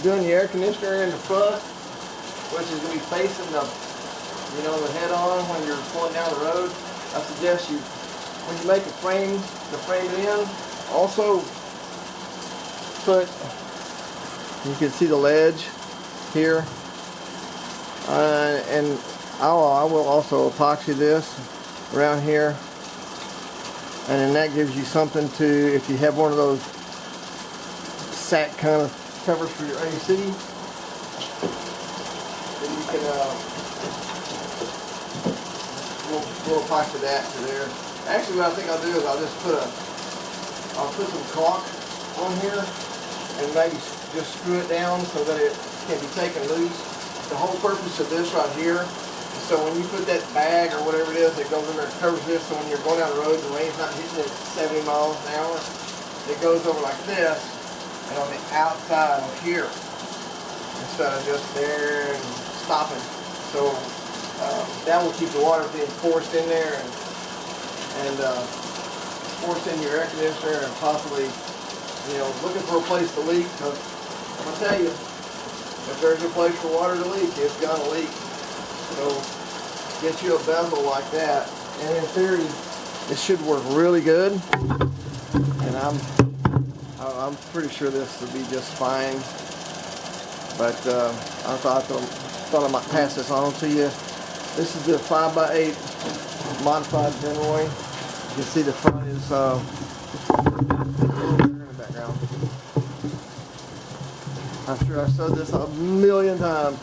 doing the air conditioner in the front, which is going to be facing the, the head on when you're pulling down the road, I suggest you, when you make the frame it in, also put, you can see the ledge here, and I will also epoxy this around here, and then that gives you something to, if you have one of those sack kind of covers for your AC, then you can we'll epoxy that to there. Actually, what I think I'll do is I'll put some caulk on here and maybe just screw it down so that it can be taken loose. The whole purpose of this right here, so when you put that bag or whatever it is that goes in there, it covers this, so when you're going down the road, the rain's not hitting it at 70 miles an hour, it goes over like this, and on the outside of here, instead of just there and stopping. So that will keep the water being forced in there and forced into your air conditioner, and possibly, looking for a place to leak, because I'm going to tell you, if there's a place for water to leak, it's going to leak. So get you a bezel like that, and in theory, it should work really good. And I'm pretty sure this will be just fine. But I thought I might pass this on to you. This is the 5x8 Modified Benroy. You can see the front is in the background. I'm sure I've said this a million times.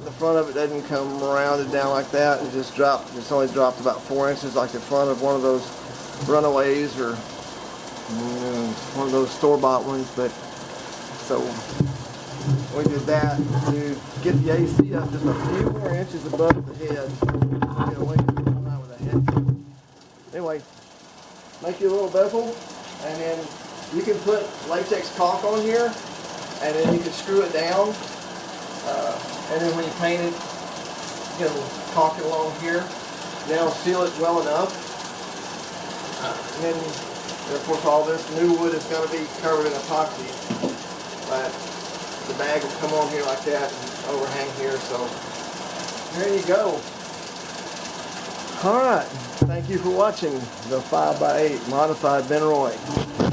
The front of it doesn't come rounded down like that. It just dropped. It's only dropped about 4 inches, like the front of one of those Runaways or one of those store-bought ones. But so we did that to get the AC up just a few more inches above the head. Get away from the with the head. Anyway, make your little bezel, and then you can put latex caulk on here, and then you can screw it down. And then when you paint it, you can caulk it along here. Now seal it well enough. And then, of course, all this new wood is going to be covered in epoxy. But the bag will come on here like that and overhang here. So there you go. Alright, thank you for watching the 5x8 Modified Benroy.